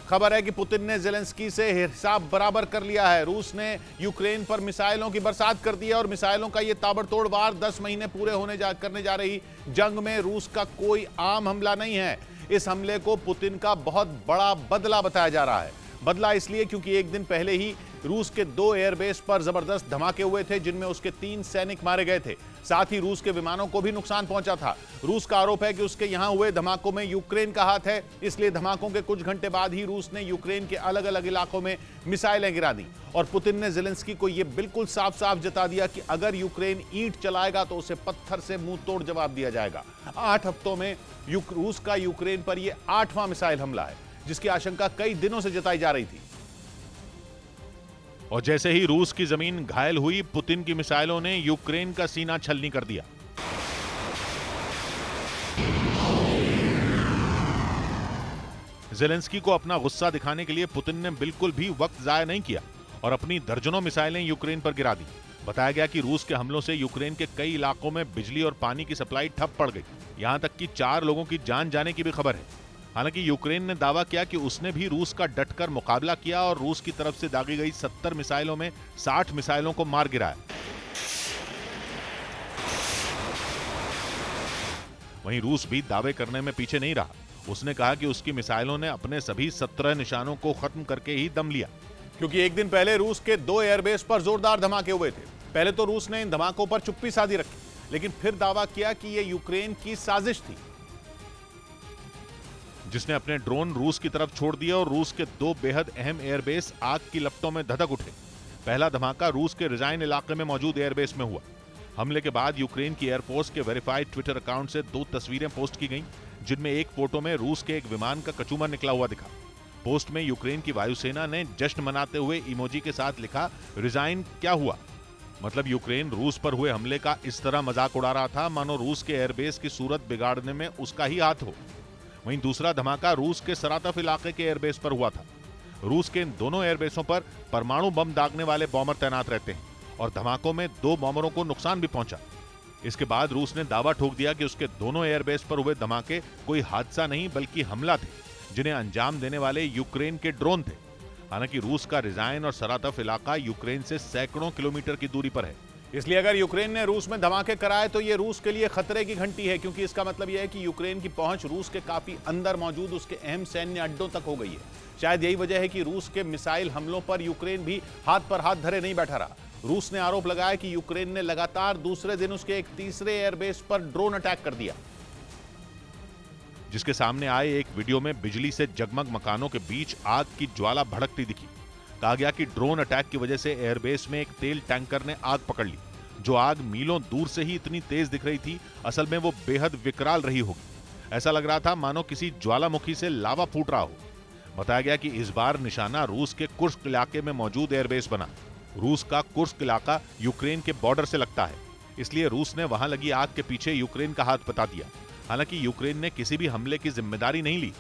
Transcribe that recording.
खबर है कि पुतिन ने ज़ेलेंस्की से हिसाब बराबर कर लिया है। रूस ने यूक्रेन पर मिसाइलों की बरसात कर दी है और मिसाइलों का यह ताबड़तोड़ वार 10 महीने पूरे करने जा रही जंग में रूस का कोई आम हमला नहीं है। इस हमले को पुतिन का बहुत बड़ा बदला बताया जा रहा है। बदला इसलिए क्योंकि एक दिन पहले ही रूस के 2 एयरबेस पर जबरदस्त धमाके हुए थे, जिनमें उसके 3 सैनिक मारे गए थे। साथ ही रूस के विमानों को भी नुकसान पहुंचा था। रूस का आरोप है कि उसके यहां हुए धमाकों में यूक्रेन का हाथ है, इसलिए धमाकों के कुछ घंटे बाद ही रूस ने यूक्रेन के अलग अलग इलाकों में मिसाइलें गिरा दी। और पुतिन ने ज़ेलेंस्की को यह बिल्कुल साफ साफ जता दिया कि अगर यूक्रेन ईंट चलाएगा तो उसे पत्थर से मुंह तोड़ जवाब दिया जाएगा। 8 हफ्तों में रूस का यूक्रेन पर यह 8वां मिसाइल हमला है, जिसकी आशंका कई दिनों से जताई जा रही थी। और जैसे ही रूस की जमीन घायल हुई, पुतिन की मिसाइलों ने यूक्रेन का सीना छलनी कर दिया। ज़ेलेंस्की को अपना गुस्सा दिखाने के लिए पुतिन ने बिल्कुल भी वक्त जाया नहीं किया और अपनी दर्जनों मिसाइलें यूक्रेन पर गिरा दी। बताया गया कि रूस के हमलों से यूक्रेन के कई इलाकों में बिजली और पानी की सप्लाई ठप पड़ गई। यहां तक कि 4 लोगों की जान जाने की भी खबर है। हालांकि यूक्रेन ने दावा किया कि उसने भी रूस का डटकर मुकाबला किया और रूस की तरफ से दागी गई 70 मिसाइलों में 60 मिसाइलों को मार गिराया। वहीं रूस भी दावे करने में पीछे नहीं रहा। उसने कहा कि उसकी मिसाइलों ने अपने सभी 17 निशानों को खत्म करके ही दम लिया। क्योंकि एक दिन पहले रूस के 2 एयरबेस पर जोरदार धमाके हुए थे। पहले तो रूस ने इन धमाकों पर चुप्पी साधी रखी, लेकिन फिर दावा किया कि यह यूक्रेन की साजिश थी, जिसने अपने ड्रोन रूस की तरफ छोड़ दिए और रूस के 2 बेहद अहम एयरबेस आग की लपटों में धधक उठे। पहला धमाका रूस के रिजाइन इलाके में मौजूद एयरबेस में हुआ। हमले के बाद यूक्रेन की एयरफोर्स के वेरीफाइड ट्विटर अकाउंट से 2 तस्वीरें पोस्ट की गईं, जिनमें एक फोटो में रूस के एक विमान का कचूमर निकला हुआ दिखा। पोस्ट में यूक्रेन की वायुसेना ने जश्न मनाते हुए इमोजी के साथ लिखा, रिजाइन क्या हुआ। मतलब यूक्रेन रूस पर हुए हमले का इस तरह मजाक उड़ा रहा था मानो रूस के एयरबेस की सूरत बिगाड़ने में उसका ही हाथ हो। वहीं दूसरा धमाका रूस के सरातफ इलाके के एयरबेस पर हुआ था। रूस के इन दोनों एयरबेसों पर परमाणु बम दागने वाले बॉम्बर तैनात रहते हैं और धमाकों में 2 बॉम्बरों को नुकसान भी पहुंचा। इसके बाद रूस ने दावा ठोक दिया कि उसके दोनों एयरबेस पर हुए धमाके कोई हादसा नहीं बल्कि हमला थे, जिन्हें अंजाम देने वाले यूक्रेन के ड्रोन थे। हालांकि रूस का रिजाइन और सरातफ इलाका यूक्रेन से सैकड़ों किलोमीटर की दूरी पर है, इसलिए अगर यूक्रेन ने रूस में धमाके कराए तो यह रूस के लिए खतरे की घंटी है, क्योंकि इसका मतलब यह है कि यूक्रेन की पहुंच रूस के काफी अंदर मौजूद उसके अहम सैन्य अड्डों तक हो गई है। शायद यही वजह है कि रूस के मिसाइल हमलों पर यूक्रेन भी हाथ पर हाथ धरे नहीं बैठा रहा। रूस ने आरोप लगाया कि यूक्रेन ने लगातार दूसरे दिन उसके एक तीसरे एयरबेस पर ड्रोन अटैक कर दिया, जिसके सामने आए एक वीडियो में बिजली से जगमग मकानों के बीच आग की ज्वाला भड़कती दिखी। कहा गया कि ड्रोन अटैक की वजह से एयरबेस में एक तेल टैंकर ने आग पकड़ ली। जो आग मीलों दूर से ही इतनी तेज दिख रही थी, असल में वो बेहद विकराल रही होगी। ऐसा लग रहा था मानो किसी ज्वालामुखी से लावा फूट रहा हो। बताया गया कि इस बार निशाना रूस के कुर्स्क इलाके में मौजूद एयरबेस बना। रूस का कुर्स्क इलाका यूक्रेन के बॉर्डर से लगता है, इसलिए रूस ने वहां लगी आग के पीछे यूक्रेन का हाथ बता दिया। हालांकि यूक्रेन ने किसी भी हमले की जिम्मेदारी नहीं ली।